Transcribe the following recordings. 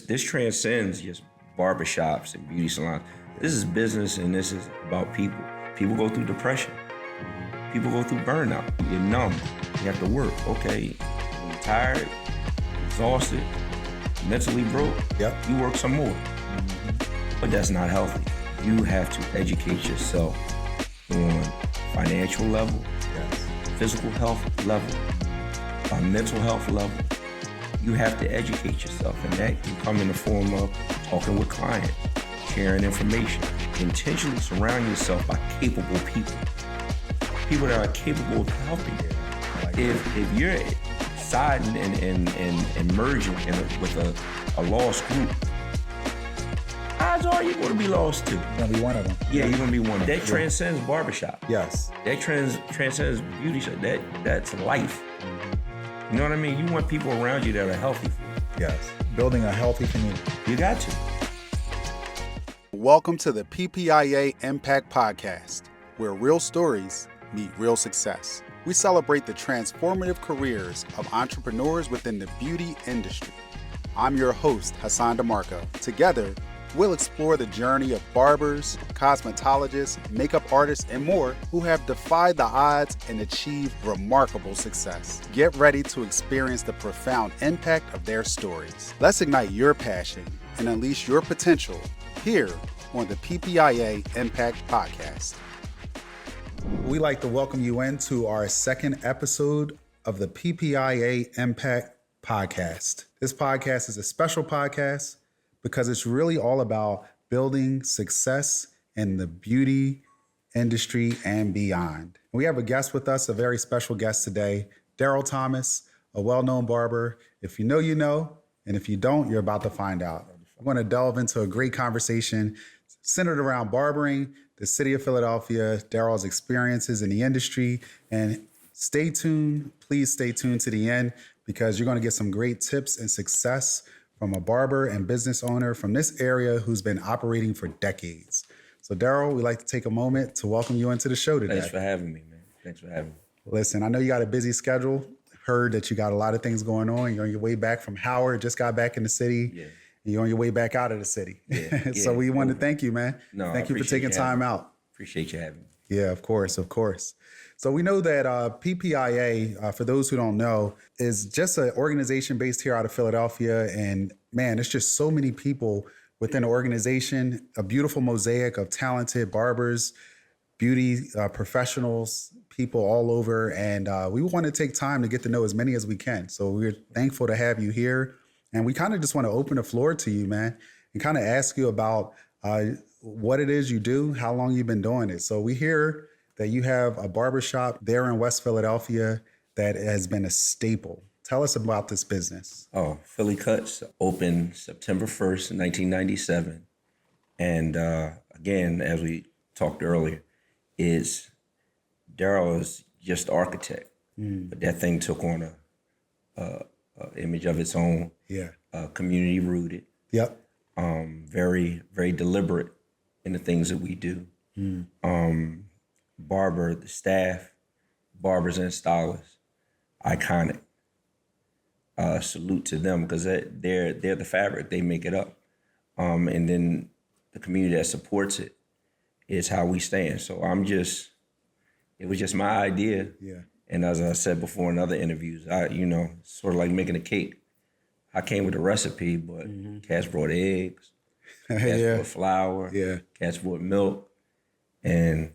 This transcends just barbershops and beauty salons. This is business, and this is about people. People go through depression. People go through burnout. You're numb. You have to work. Okay, when you're tired, exhausted, mentally broke, you work some more. But that's not healthy. You have to educate yourself on financial level, physical health level, mental health level. You have to educate yourself, and that can come in the form of talking with clients, sharing information. Intentionally surround yourself by capable people. People that are capable of helping you. If you're siding and merging with a lost group, odds are you're going to be lost too. You're going to be one of them. Yeah, you're going to be one of them. That transcends barbershop. Yes. That transcends beauty shop. That's life. You know what I mean? You want people around you that are healthy for you. Yes. Building a healthy community. You got to. Welcome to the PPIA Impact Podcast, where real stories meet real success. We celebrate the transformative careers of entrepreneurs within the beauty industry. I'm your host, Hassan DeMarco. Together, we'll explore the journey of barbers, cosmetologists, makeup artists, and more who have defied the odds and achieved remarkable success. Get ready to experience the profound impact of their stories. Let's ignite your passion and unleash your potential here on the PPIA Impact Podcast. We'd like to welcome you into our second episode of the PPIA Impact Podcast. This podcast is a special podcast because it's really all about building success in the beauty industry and beyond. We have a guest with us, a very special guest today, Darryl Thomas, a well-known barber. If you know, you know, and if you don't, you're about to find out. I'm going to delve into a great conversation centered around barbering, the city of Philadelphia, Darryl's experiences in the industry, and stay tuned. Please stay tuned to the end because you're going to get some great tips and success from a barber and business owner from this area who's been operating for decades. So Darryl, we'd like to take a moment to welcome you into the show today. Thanks for having me, man. Thanks for having me. Listen, I know you got a busy schedule. Heard that you got a lot of things going on. You're on your way back from Howard, just got back in the city. Yeah. You're on your way back out of the city. Yeah. So we want to thank you, man. No, thank you for taking time out. Appreciate you having me. Yeah, of course, of course. So we know that PPIA, for those who don't know, is just an organization based here out of Philadelphia. And man, it's just so many people within the organization, a beautiful mosaic of talented barbers, beauty professionals, people all over. And we want to take time to get to know as many as we can. So we're thankful to have you here. And we kind of just want to open the floor to you, man, and kind of ask you about what it is you do, how long you've been doing it. So we hear that you have a barbershop there in West Philadelphia that has been a staple. Tell us about this business. Oh, Philly Cuts opened September 1st, 1997. And again, as we talked earlier, Darryl is just the architect, but that thing took on a image of its own. Yeah. Community rooted. Yep. Very, very deliberate in the things that we do. Barber, the staff, barbers and stylists, iconic. Salute to them because they're the fabric. They make it up. And then the community that supports it is how we stand. So it was just my idea. Yeah. And as I said before in other interviews, sort of like making a cake. I came with a recipe, but cats brought eggs, cats brought flour, cats brought milk, and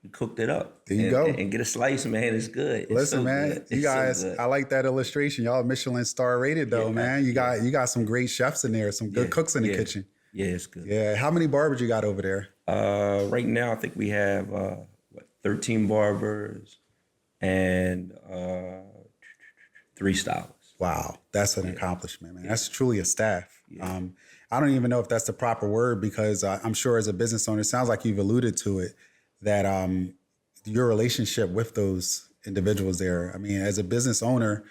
we cooked it up. There you go. And get a slice, man. It's good. Listen, man, you guys, I like that illustration. Y'all Michelin star rated though, man. You got some great chefs in there, some good cooks in the kitchen. Yeah, it's good. Yeah. How many barbers you got over there? Right now, I think we have 13 barbers and 3 stylists. Wow, that's an accomplishment, man. That's truly a staff. Yeah. I don't even know if that's the proper word because I'm sure as a business owner, it sounds like you've alluded to it, that your relationship with those individuals there. I mean, as a business owner,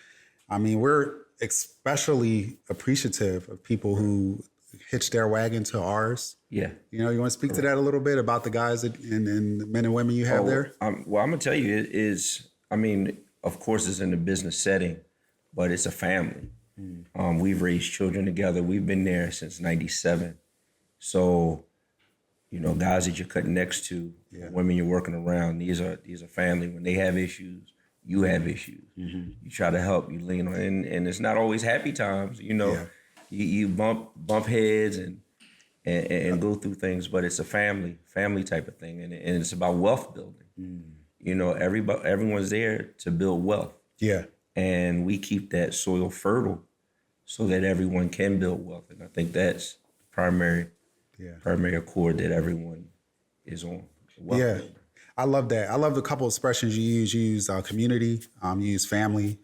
we're especially appreciative of people who hitch their wagon to ours. Yeah. You want to speak to that a little bit about the guys and the men and women you have there? Well, I'm going to tell you, of course, it's in a business setting, but it's a family. We've raised children together. We've been there since '97. So, guys that you're cutting next to, women you're working around, these are family. When they have issues, you have issues. You try to help, you lean on, and it's not always happy times. You bump heads and go through things, but it's a family type of thing, and it's about wealth building. Everyone's there to build wealth. Yeah. And we keep that soil fertile so that everyone can build wealth. And I think that's the primary accord that everyone is on. Building. I love that. I love the couple expressions you use. You use community, you use family,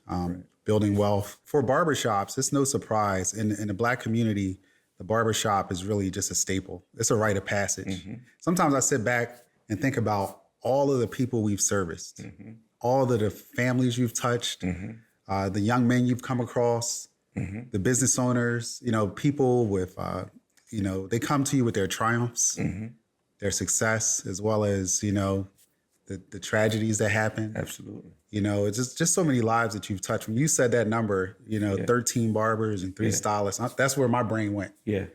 building wealth. For barbershops, it's no surprise. In the Black community, the barbershop is really just a staple. It's a rite of passage. Sometimes I sit back and think about all of the people we've serviced, all of the families you've touched, the young men you've come across, the business owners, people with, they come to you with their triumphs, their success, as well as, the tragedies that happen. Absolutely. It's just so many lives that you've touched. When you said that number, 13 barbers and 3 stylists, that's where my brain went. Yeah.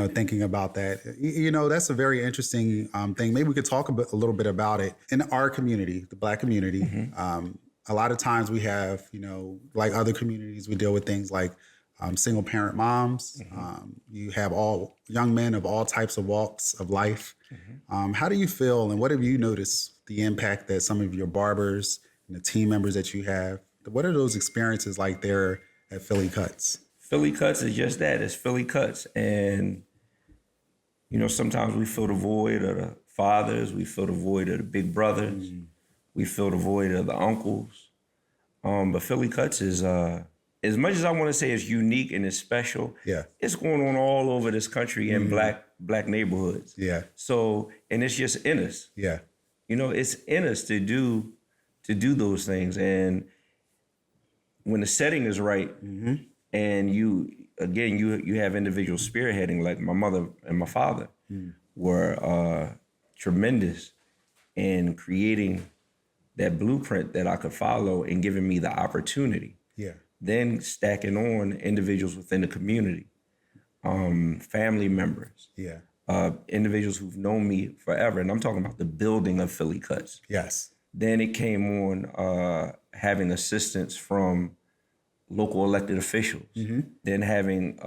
Thinking about that. That's a very interesting thing. Maybe we could talk a little bit about it. In our community, the Black community, a lot of times we have, like other communities, we deal with things like single parent moms. You have all young men of all types of walks of life. How do you feel, and what have you noticed the impact that some of your barbers and the team members that you have, what are those experiences like there at Philly Cuts? Philly Cuts is just that. It's Philly Cuts. And, sometimes we fill the void of the fathers. We fill the void of the big brothers. We fill the void of the uncles. But Philly Cuts is, as much as I want to say it's unique and it's special, it's going on all over this country in black neighborhoods. Yeah. So, and it's just in us. Yeah. It's in us to do those things. And when the setting is right, and you have individuals spearheading, like my mother and my father were tremendous in creating that blueprint that I could follow and giving me the opportunity. Yeah. Then stacking on individuals within the community, family members. Yeah. Individuals who've known me forever. And I'm talking about the building of Philly Cuts. Yes. Then it came on having assistance from local elected officials, then having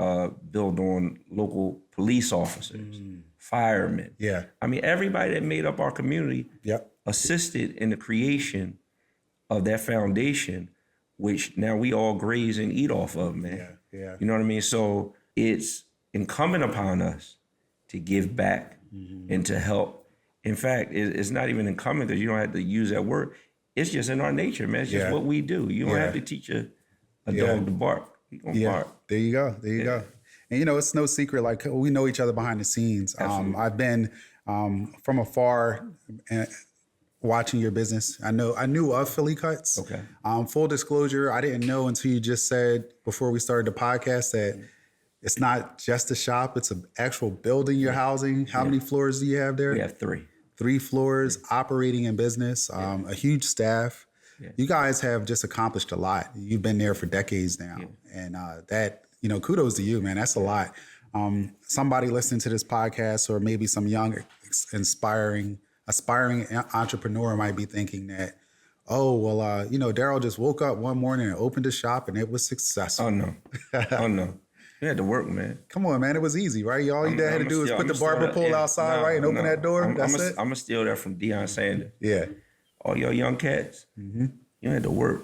build on local police officers, firemen. Yeah. I mean, everybody that made up our community assisted in the creation of that foundation, which now we all graze and eat off of, man. Yeah. You know what I mean? So it's incumbent upon us to give back and to help. In fact, it's not even incumbent because you don't have to use that word. It's just in our nature, man. It's just what we do. You don't have to teach a dog to bark. He gonna bark. There you go. And it's no secret, like we know each other behind the scenes. I've been from afar watching your business. I knew of Philly Cuts. Okay. Full disclosure, I didn't know until you just said before we started the podcast that it's not just a shop, it's an actual building you're housing. How many floors do you have there? We have 3. 3 floors, operating in business, a huge staff. Yeah. You guys have just accomplished a lot. You've been there for decades now. Yeah. And that, kudos to you, man. That's a lot. Somebody listening to this podcast, or maybe some young, aspiring entrepreneur might be thinking that, Darryl just woke up one morning and opened a shop and it was successful. Oh, no. You had to work, man. Come on, man. It was easy, right? All you had to do is put the barber pole outside, right? And open that door. That's it. I'm going to steal that from Deion Sanders. Yeah. All your young cats, you had to work.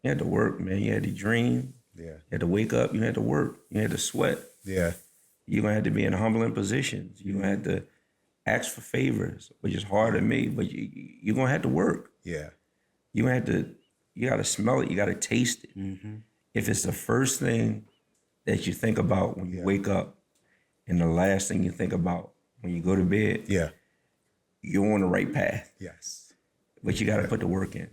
You had to work, man. You had to dream. Yeah. You had to wake up. You had to work. You had to sweat. Yeah. You're going to have to be in humbling positions. You're going to have to ask for favors, which is hard to me, but you're going to have to work. Yeah. You got to smell it. You got to taste it. If it's the first thing that you think about when you wake up and the last thing you think about when you go to bed, you're on the right path. Yes. But you got to put the work in.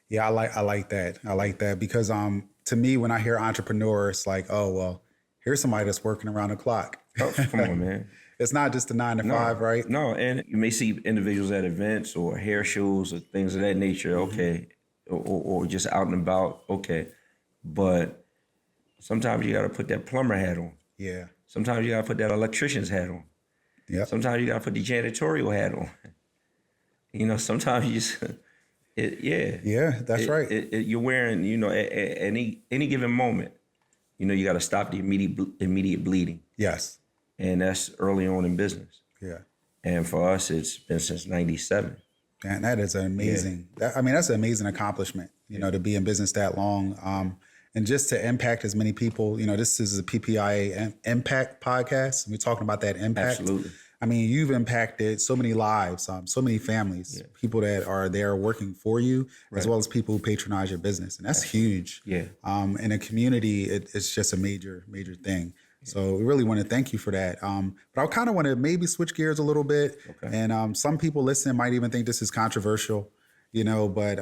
Yeah, I like that. I like that because to me, when I hear entrepreneur, it's like, oh, well, here's somebody that's working around the clock. Oh, come on, man. It's not just a 9 to 5, right? No, and you may see individuals at events or hair shows or things of that nature, okay, or just out and about, okay. But Sometimes you got to put that plumber hat on. Yeah. Sometimes you got to put that electrician's hat on. Yeah. Sometimes you got to put the janitorial hat on. You know, sometimes you just, Yeah, that's right. You're wearing, you know, at any given moment, you know, you got to stop the immediate bleeding. Yes. And that's early on in business. Yeah. And for us, it's been since 97. And that is an amazing, that's an amazing accomplishment, you know, to be in business that long. And just to impact as many people, you know, this is a PPIA Impact Podcast. We're talking about that impact. Absolutely. I mean, you've impacted so many lives, so many families, people that are there working for you, as well as people who patronize your business. And that's huge. Yeah. In a community, it's just a major, major thing. So we really want to thank you for that. But I kind of want to maybe switch gears a little bit. Okay. And some people listening might even think this is controversial, you know, but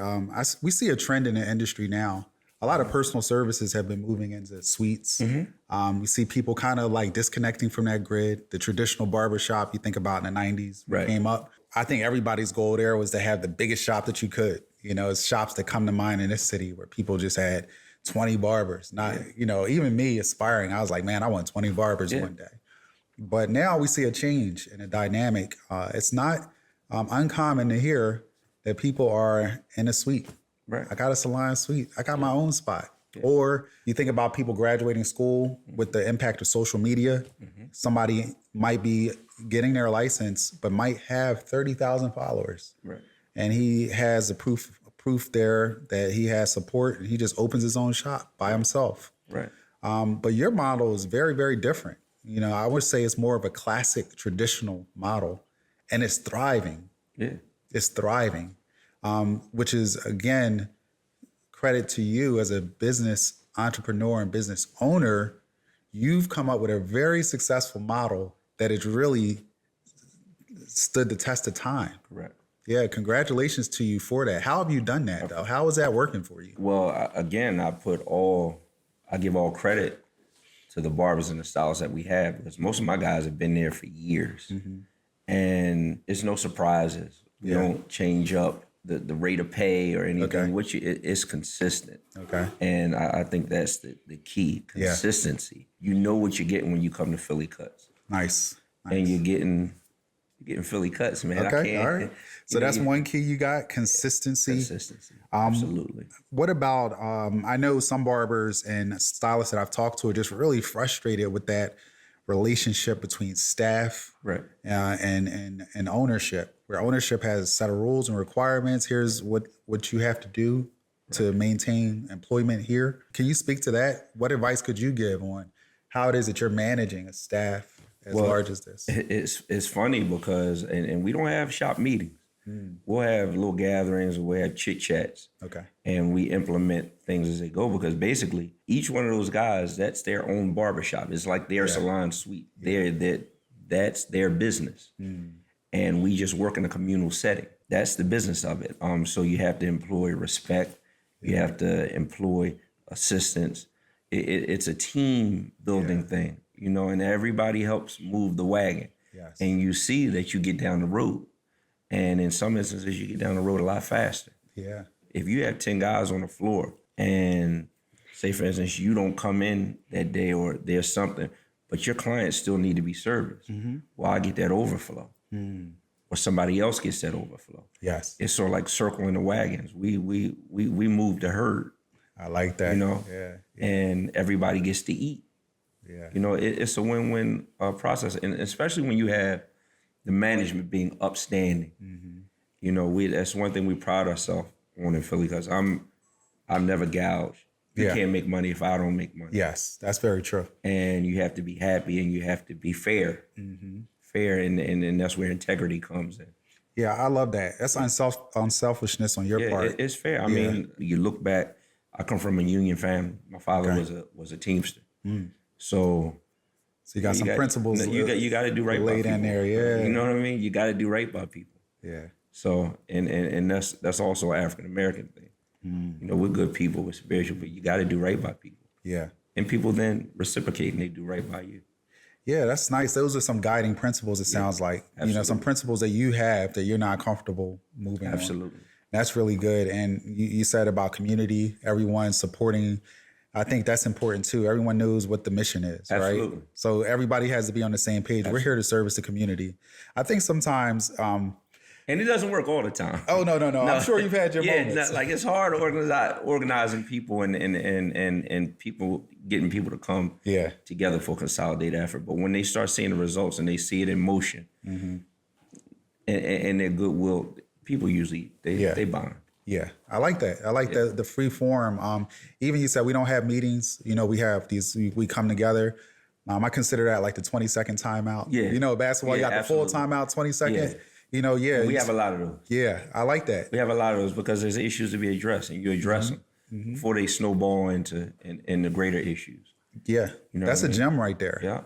we see a trend in the industry now. A lot of personal services have been moving into suites. Mm-hmm. We see people kind of like disconnecting from that grid. The traditional barbershop you think about in the 90s came up. I think everybody's goal there was to have the biggest shop that you could. You know, it's shops that come to mind in this city where people just had 20 barbers. Not, you know, even me aspiring, I was like, man, I want 20 barbers one day. But now we see a change in a dynamic. It's not uncommon to hear that people are in a suite. Right. I got a salon suite. I got my own spot. Yeah. Or you think about people graduating school with the impact of social media. Mm-hmm. Somebody might be getting their license, but might have 30,000 followers. Right. And he has a proof there that he has support, and he just opens his own shop by himself. Right. But your model is very, very different. You know, I would say it's more of a classic traditional model, and it's thriving. Yeah. It's thriving. Which is, again, credit to you as a business entrepreneur and business owner. You've come up with a very successful model that has really stood the test of time. Correct. Yeah, congratulations to you for that. How have you done that, though? How is that working for you? Well, again, I give all credit to the barbers and the stylists that we have, because most of my guys have been there for years. Mm-hmm. And it's no surprises. We don't change up the rate of pay or anything, which it's consistent. Okay. And I think that's the key, consistency. You know what you're getting when you come to Philly Cuts. Nice. And you're getting Philly Cuts, man. Okay, all right. So that's one key you got, consistency. Consistency, absolutely. What about, I know some barbers and stylists that I've talked to are just really frustrated with that relationship between staff and ownership, where ownership has a set of rules and requirements. Here's what you have to do to maintain employment here. Can you speak to that? What advice could you give on how it is that you're managing a staff as large as this? It's funny because, and we don't have shop meetings. We'll have little gatherings, we'll have chit chats. Okay. And we implement things as they go, because basically each one of those guys, that's their own barbershop. It's like their salon suite. That's their business. And we just work in a communal setting. That's the business of it. So you have to employ respect. You have to employ assistance. It's a team building thing, you know, and everybody helps move the wagon. Yes. And you see that you get down the road. And in some instances, you get down the road a lot faster. Yeah. If you have 10 guys on the floor and say, for instance, you don't come in that day or there's something, but your clients still need to be serviced. Mm-hmm. Well, I get that overflow. Or somebody else gets that overflow. Yes. It's sort of like circling the wagons. We move the herd. I like that. You know? Yeah. And everybody gets to eat. Yeah. You know, it's a win-win process. And especially when you have the management being upstanding. Mm-hmm. You know, that's one thing we pride ourselves on in Philly, because I've never gouged. You can't make money if I don't make money. Yes, that's very true. And you have to be happy and you have to be fair. Mm-hmm. Fair, and that's where integrity comes in. Yeah, I love that. That's unselfishness on your part. It's fair. I mean, you look back, I come from a union family. My father was a Teamster. So you got some principles. You got to do right by people. In there, yeah. You know what I mean? You got to do right by people. Yeah. So and that's also an African American thing. You know, we're good people, we're spiritual, but you got to do right by people. Yeah. And people then reciprocate and they do right by you. Yeah, that's nice. Those are some guiding principles, it sounds like. Absolutely. You know, some principles that you have that you're not comfortable moving on. That's really good. And you said about community, everyone supporting I think that's important too. Everyone knows what the mission is, Absolutely. right? So everybody has to be on the same page. Absolutely. We're here to service the community. I think sometimes, and it doesn't work all the time. Oh no. I'm sure you've had your moments. Like it's hard organizing people and people getting people to come together for consolidated effort. But when they start seeing the results and they see it in motion, and their goodwill, people usually they bond. Yeah, I like that. I like the free form. Even you said we don't have meetings. We have these. We come together. I consider that like the 20-second timeout. Yeah. Basketball, you got absolutely. The full timeout, 20 seconds. Yeah. We have a lot of those. Yeah, I like that. We have a lot of those because there's issues to be addressed, and you address them before they snowball into the greater issues. Yeah, that's a gem right there. Yeah.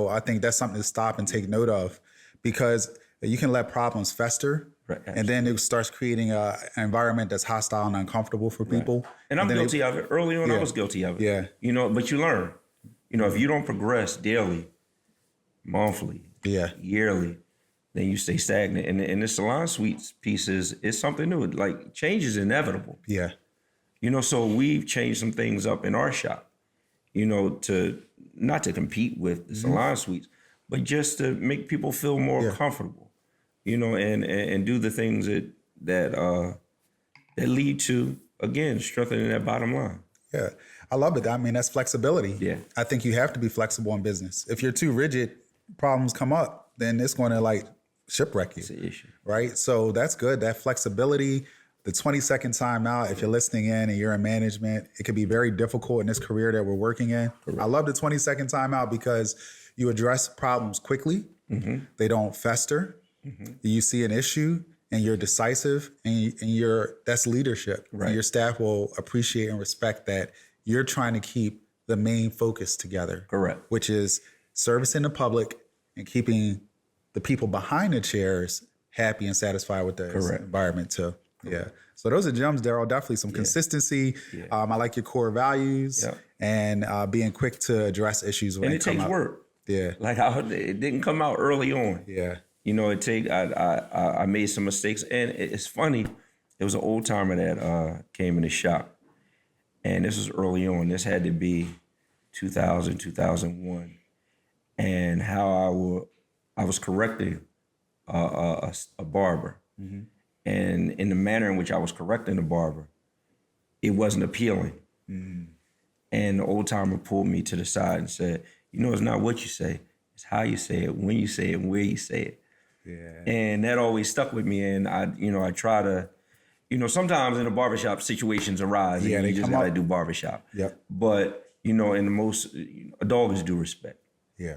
I think that's something to stop and take note of, because you can let problems fester. Right, and then it starts creating an environment that's hostile and uncomfortable for people. Right. And I'm guilty of it. Early on, I was guilty of it. Yeah. But you learn. If you don't progress daily, monthly, yearly, then you stay stagnant. And the salon suites piece is something new. Like, change is inevitable. Yeah. So we've changed some things up in our shop, to not to compete with the salon suites, but just to make people feel more comfortable. And do the things that lead to, again, strengthening that bottom line. Yeah, I love it. I mean, that's flexibility. Yeah. I think you have to be flexible in business. If you're too rigid, problems come up, then it's going to shipwreck you. It's an issue. Right? So that's good. That flexibility, the 20-second timeout, if you're listening in and you're in management, it can be very difficult in this career that we're working in. Correct. I love the 20-second timeout because you address problems quickly. They don't fester. You see an issue and you're decisive, and that's leadership. Right. And your staff will appreciate and respect that you're trying to keep the main focus together. Correct. Which is servicing the public and keeping the people behind the chairs happy and satisfied with the environment too. Correct. Yeah. So those are gems, Darryl. Definitely some consistency. Yeah. I like your core values and being quick to address issues when it takes work. Yeah. It didn't come out early on. Yeah. I made some mistakes, and it's funny. There was an old timer that came in the shop, and this was early on. This had to be 2000, 2001, and how I was correcting a barber, and in the manner in which I was correcting the barber, it wasn't appealing. And the old timer pulled me to the side and said, "It's not what you say; it's how you say it, when you say it, and where you say it." Yeah. And that always stuck with me. And I try to, sometimes in the barbershop situations arise and you just gotta do barbershop. Yep. But, in the most, a dog is due respect. Yeah.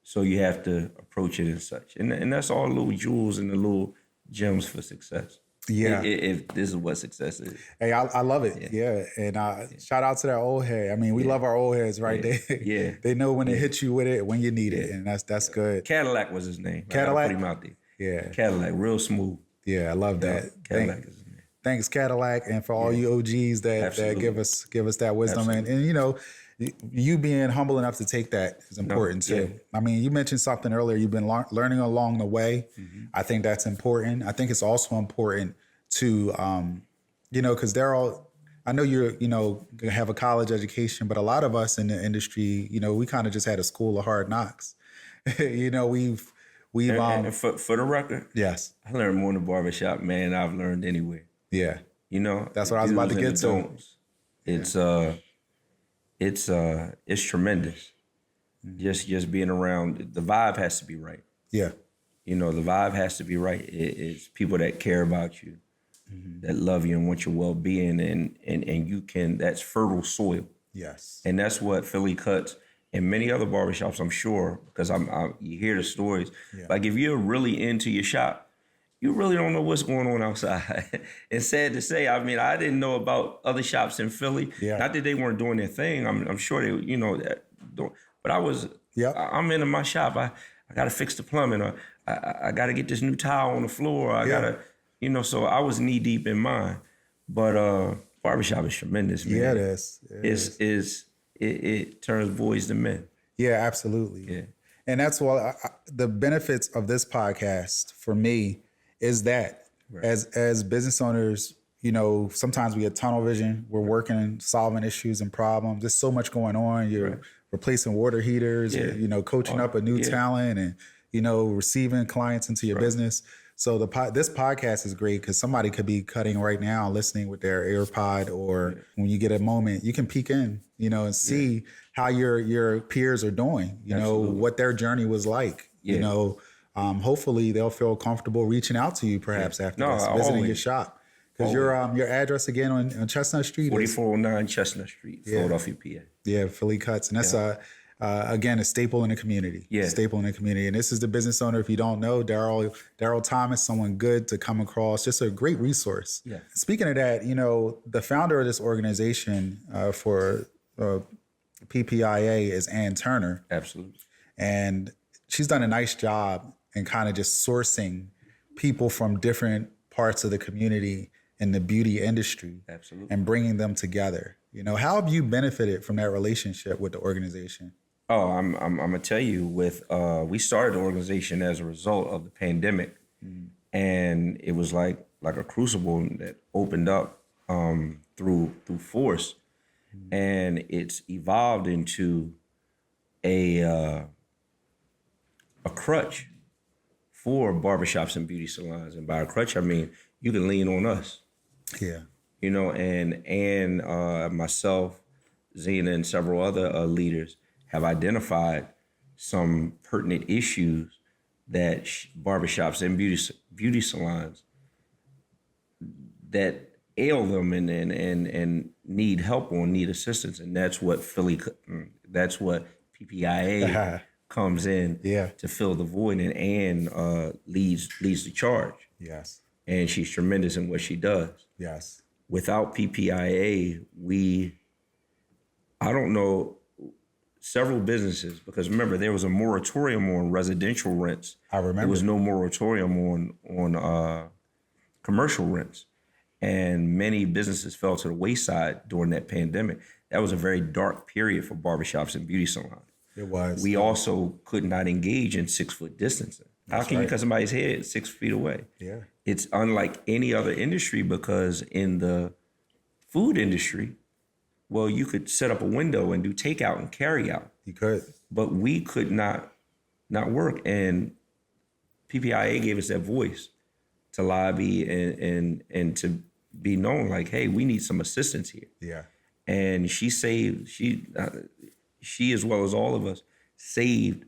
So you have to approach it and such. And that's all the little jewels and the little gems for success. Yeah. If this is what success is. Hey, I love it. Yeah. And shout out to that old head. I mean, we love our old heads, right? Yeah. They know when to hit you with it, when you need it. And that's good. Cadillac was his name. Cadillac? I put him out there. Yeah. Cadillac, real smooth. Yeah, I love that. Cadillac is his name. Thanks, Cadillac, and for all you OGs that give us that wisdom. And you being humble enough to take that is important too. I mean, you mentioned something earlier. You've been learning along the way. I think that's important. I think it's also important to, because Darryl, I know you're, gonna have a college education, but a lot of us in the industry, we kind of just had a school of hard knocks. We've and for the record, yes, I learned more in the barbershop, man, than I've learned anywhere. Yeah. That's what I was about to get to. It's tremendous. Just being around, the vibe has to be right. Yeah. The vibe has to be right. It's people that care about you, that love you and want your well-being, and you can, that's fertile soil. Yes. And that's what Philly Cuts and many other barbershops, I'm sure, because you hear the stories. Yeah. Like, if you're really into your shop, you really don't know what's going on outside. And sad to say, I mean, I didn't know about other shops in Philly. Yeah. Not that they weren't doing their thing. I'm sure they, but I'm into my shop. I got to fix the plumbing, or I got to get this new tile on the floor. I got to, so I was knee deep in mine. But barbershop is tremendous, man. Yeah, it is. It turns boys to men. Yeah, absolutely. Yeah. And that's why the benefits of this podcast for me is that as business owners, sometimes we get tunnel vision. We're working, solving issues and problems. There's so much going on. You're replacing water heaters, coaching up a new talent and, receiving clients into your business. So this podcast is great because somebody could be cutting right now, listening with their AirPod, or when you get a moment, you can peek in, and see how your peers are doing, what their journey was like, hopefully they'll feel comfortable reaching out to you perhaps after this, visiting your shop. Because your address again on Chestnut Street 4409 Chestnut Street, Philadelphia, PA. Yeah, Philly Cuts. And that's again, a staple in the community. Yeah. Staple in the community. And this is the business owner, if you don't know, Darryl Thomas, someone good to come across, just a great resource. Yeah. Speaking of that, the founder of this organization for PPIA is Ann Turner. Absolutely. And she's done a nice job in kind of just sourcing people from different parts of the community in the beauty industry. Absolutely. And bringing them together. How have you benefited from that relationship with the organization? Oh, I'm gonna tell you. We started the organization as a result of the pandemic, and it was like a crucible that opened up through force, and it's evolved into a crutch for barbershops and beauty salons. And by a crutch, I mean you can lean on us. Yeah. And myself, Zena, and several other leaders have identified some pertinent issues that barbershops and beauty salons that ail them and need help on, need assistance, and that's what PPIA comes in to fill the void, and Ann leads the charge. Yes, and she's tremendous in what she does. Yes. Without PPIA, I don't know, several businesses, because remember, there was a moratorium on residential rents. I remember. There was no moratorium on commercial rents. And many businesses fell to the wayside during that pandemic. That was a very dark period for barbershops and beauty salons. It was. We also could not engage in 6-foot distancing. How can you cut somebody's head 6 feet away? Yeah. It's unlike any other industry, because in the food industry, well, you could set up a window and do takeout and carry out. You could. But we could not work. And PPIA gave us that voice to lobby and to be known like, hey, we need some assistance here. Yeah. And she as well as all of us saved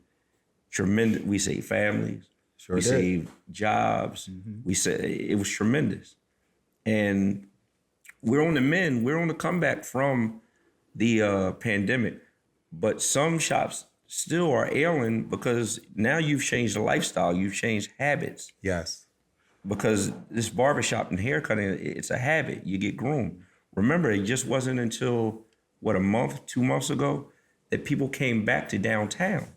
tremendous. We saved families. Sure we did. Saved jobs. Mm-hmm. We said it was tremendous. And we're on the mend. We're on the comeback from the pandemic. But some shops still are ailing because now you've changed the lifestyle. You've changed habits. Yes. Because this barbershop and haircutting, it's a habit. You get groomed. Remember, it just wasn't until, 2 months ago, that people came back to downtown.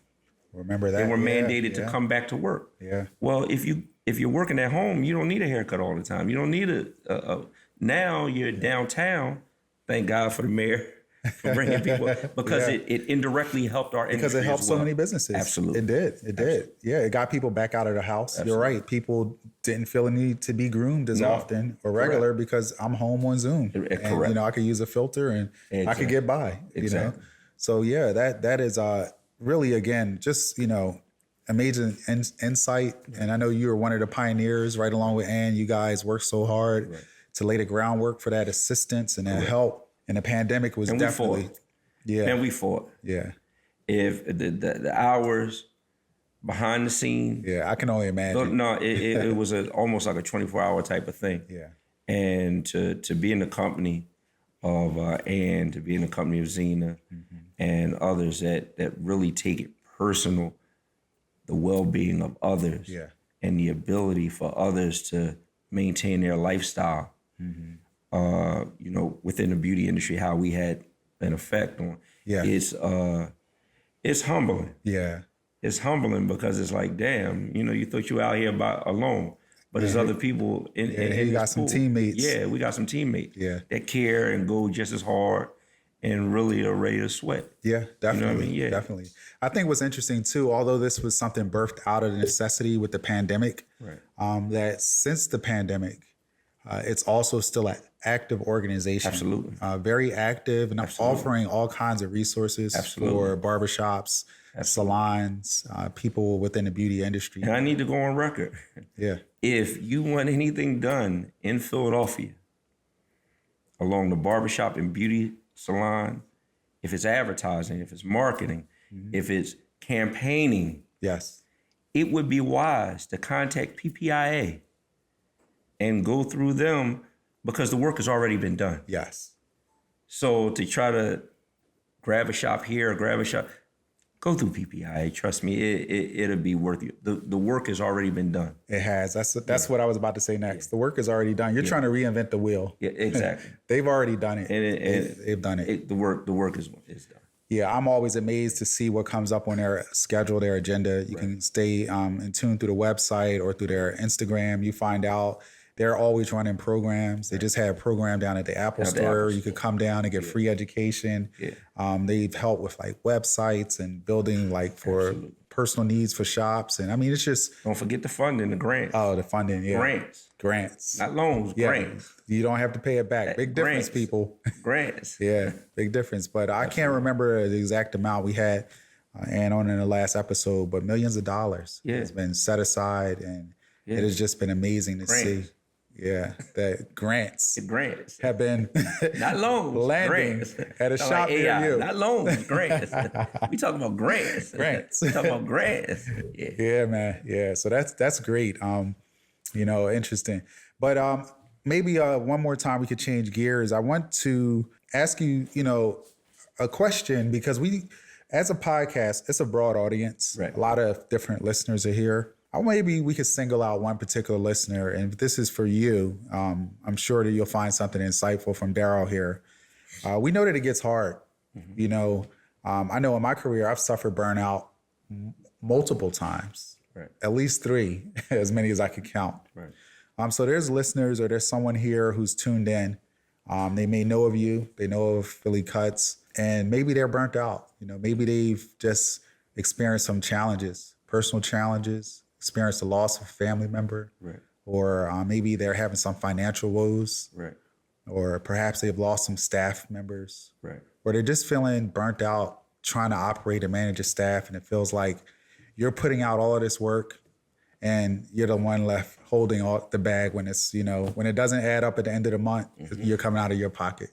Remember that? They were mandated to come back to work. Yeah. Well, if you're working at home, you don't need a haircut all the time. You don't need now you're downtown. Thank God for the mayor for bringing people, because it indirectly helped our industry. Because it helped so many businesses. Absolutely. It did. It did. Yeah, it got people back out of the house. Absolutely. You're right. People didn't feel a need to be groomed as often or regular because I'm home on Zoom. Correct. And, I could use a filter and I could get by. Exactly. So yeah, that is really, again, just, amazing insight. And I know you were one of the pioneers right along with Ann. You guys worked so hard to lay the groundwork for that assistance and that help. And the pandemic was definitely, And we fought. Yeah. If the hours behind the scenes. Yeah, I can only imagine. No, it was almost like a 24-hour type of thing. Yeah. And to be in the company of Ann, to be in the company of Zena and others that really take it personal, the well-being of others and the ability for others to maintain their lifestyle. Within the beauty industry, how we had an effect on. Yeah. It's humbling. Yeah. It's humbling because it's like, damn, you thought you were out here alone. But there's other people in you got some teammates. Yeah, we got some teammates that care and go just as hard and really are ready to sweat. Yeah, definitely. You know what I mean? Yeah. Definitely. I think what's interesting too, although this was something birthed out of necessity with the pandemic, that since the pandemic, It's also still an active organization. Absolutely. Very active and Absolutely. offering all kinds of resources Absolutely. for barbershops, salons, people within the beauty industry. And I need to go on record. Yeah. If you want anything done in Philadelphia along the barbershop and beauty salon, if it's advertising, if it's marketing, if it's campaigning, Yes. it would be wise to contact PPIA and go through them because the work has already been done. Yes. So to try to grab a shop here or grab a shop, go through PPIA. Trust me, it'll be worth it. The work has already been done. It has. That's what I was about to say next. The work is already done. You're trying to reinvent the wheel. Yeah, exactly. They've already done it. And They've done it. The work is done. Yeah, I'm always amazed to see what comes up on their schedule, their agenda. You can stay in tune through the website or through their Instagram. You find out they're always running programs. They just had a program down at the Apple Store. You could come down and get free education. Yeah. They've helped with like websites and building like for personal needs for shops. And I mean, it's just... Don't forget the funding, the grants. Oh, the funding, yeah. Grants. Not loans, grants. You don't have to pay it back. Big difference, Grants. people. Grants. Yeah, big difference. But I can't remember the exact amount we had and on in the last episode, but millions of dollars has been set aside, and it has just been amazing to see. Yeah, that grants. The grants have been not loans, landing grants. at a shop near you. Not loans, grants. We talking about grants. Grants. We talking about grants. Yeah, man. Yeah, so that's great. Interesting. But maybe one more time we could change gears. I want to ask you, a question, because we, as a podcast, it's a broad audience. Right. A lot of different listeners are here. Maybe we could single out one particular listener, and if this is for you, I'm sure that you'll find something insightful from Darryl here. We know that it gets hard. I know in my career, I've suffered burnout multiple times, at least 3, as many as I could count. Right. So there's listeners, or there's someone here who's tuned in. They may know of you, they know of Philly Cuts, and maybe they're burnt out. Maybe they've just experienced some challenges, personal challenges, experienced the loss of a family member, or maybe they're having some financial woes, or perhaps they've lost some staff members, or they're just feeling burnt out trying to operate and manage a staff, and it feels like you're putting out all of this work and you're the one left holding all the bag when it's, when it doesn't add up at the end of the month, you're coming out of your pocket.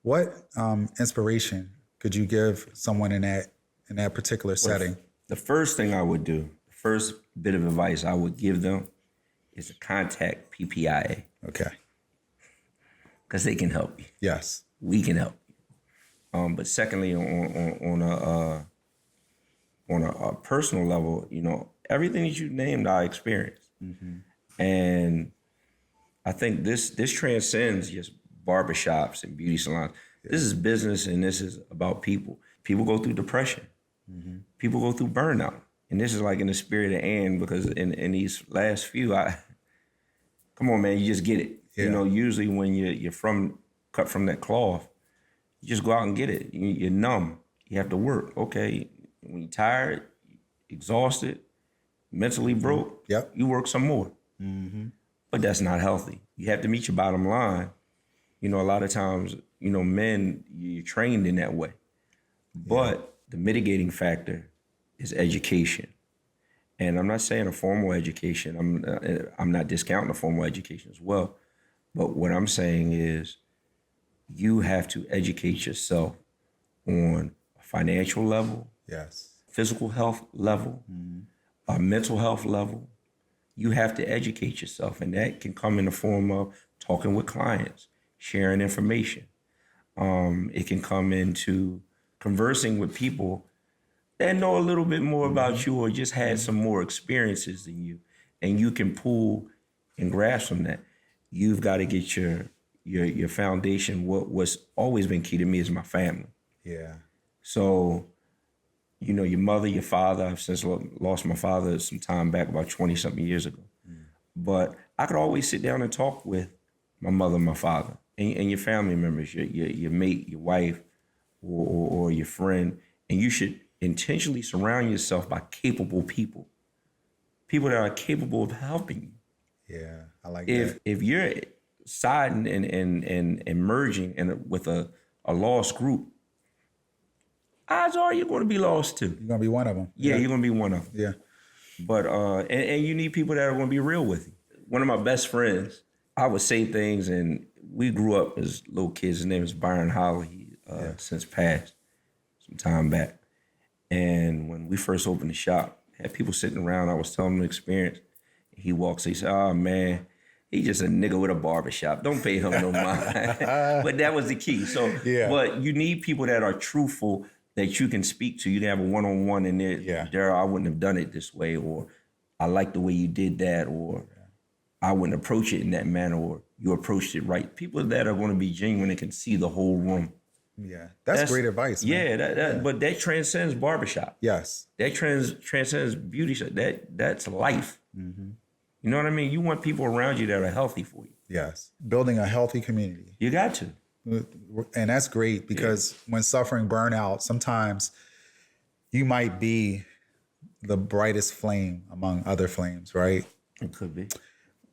What inspiration could you give someone in that particular setting? The first thing I would do, first bit of advice I would give them is to contact PPIA. Okay. Because they can help you. Yes. We can help you. But secondly, on a personal level, everything that you named, I experienced. And I think this transcends just barbershops and beauty salons. This is business, and this is about people. People go through depression. People go through burnout. And this is like in the spirit of Ann, because in these last few, come on, man, you just get it. Yeah. Usually when you're cut from that cloth, you just go out and get it. You're numb. You have to work. Okay, when you're tired, exhausted, mentally broke, you work some more. But that's not healthy. You have to meet your bottom line. A lot of times, men, you're trained in that way. But the mitigating factor is education. And I'm not saying a formal education. I'm not discounting a formal education as well. But what I'm saying is you have to educate yourself on a financial level, physical health level, a mental health level. You have to educate yourself, and that can come in the form of talking with clients, sharing information. It can come into conversing with people that know a little bit more about you, or just had some more experiences than you, and you can pull and grasp from that. You've got to get your foundation. What's always been key to me is my family. Yeah. So, your mother, your father. I've since lost my father some time back, about 20-something years ago. But I could always sit down and talk with my mother, my father, and your family members, your mate, your wife, or your friend, and you should intentionally surround yourself by capable people that are capable of helping you. Yeah, I like that. If you're siding and merging with a lost group, odds are you're going to be lost too. You're going to be one of them. Yeah, you're going to be one of them. Yeah. But, and you need people that are going to be real with you. One of my best friends, I would say things, and we grew up as little kids. His name is Byron Holly. He since passed some time back. And when we first opened the shop, had people sitting around, I was telling them the experience. He walks, he said, "Oh man, he just a nigga with a barbershop. Don't pay him no mind." But that was the key. So, but you need people that are truthful, that you can speak to. You can have a one-on-one in there. Yeah. Darryl, I wouldn't have done it this way, or I like the way you did that, or I wouldn't approach it in that manner, or you approached it right. People that are going to be genuine and can see the whole room. Yeah, that's great advice, man. Yeah, but that transcends barbershop. Yes. That transcends beauty shop. That's life. Mm-hmm. You know what I mean? You want people around you that are healthy for you. Yes. Building a healthy community. You got to. And that's great because when suffering burnout, sometimes you might be the brightest flame among other flames, right? It could be.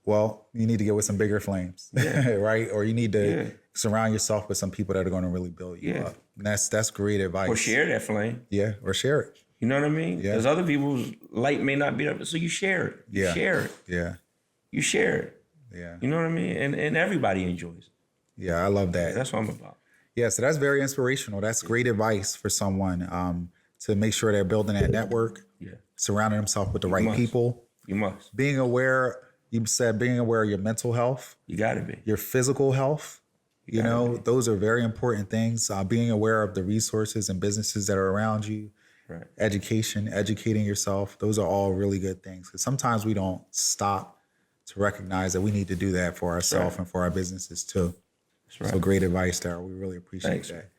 Well, you need to get with some bigger flames, right? Or you need to surround yourself with some people that are going to really build you up. And that's great advice. Or share that flame. Yeah, or share it. You know what I mean? Yeah. Because other people's light may not be up, so you share it. You share it. Yeah. You share it. Yeah. You know what I mean? And everybody enjoys it. Yeah, I love that. That's what I'm about. Yeah, so that's very inspirational. That's great advice for someone to make sure they're building that network, surrounding themselves with the right people. You must. Being aware, you said being aware of your mental health. You got to be. Your physical health. You know, those are very important things. Being aware of the resources and businesses that are around you. Right. Education, educating yourself. Those are all really good things. Because sometimes we don't stop to recognize that we need to do that for ourselves and for our businesses too. That's right. So great advice, Darryl. We really appreciate that.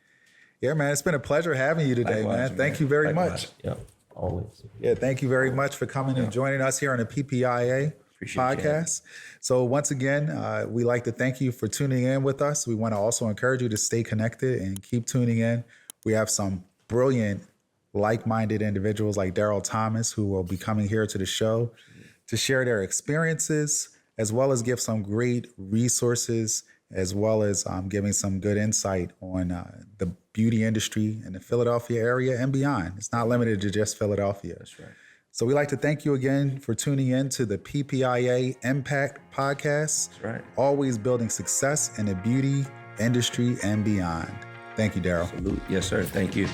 Yeah, man. It's been a pleasure having you today, man. Thank you very much. Yeah, always. Yeah, thank you very much for coming and joining us here on the PPIA podcast. So once again, we like to thank you for tuning in with us. We want to also encourage you to stay connected and keep tuning in. We have some brilliant, like-minded individuals like Darryl Thomas who will be coming here to the show to share their experiences, as well as give some great resources, as well as giving some good insight on the beauty industry in the Philadelphia area and beyond. It's not limited to just Philadelphia. That's right. So we'd like to thank you again for tuning in to the PPIA Impact Podcast. That's right. Always building success in the beauty industry and beyond. Thank you, Darryl. Salute. Yes, sir. Thank you.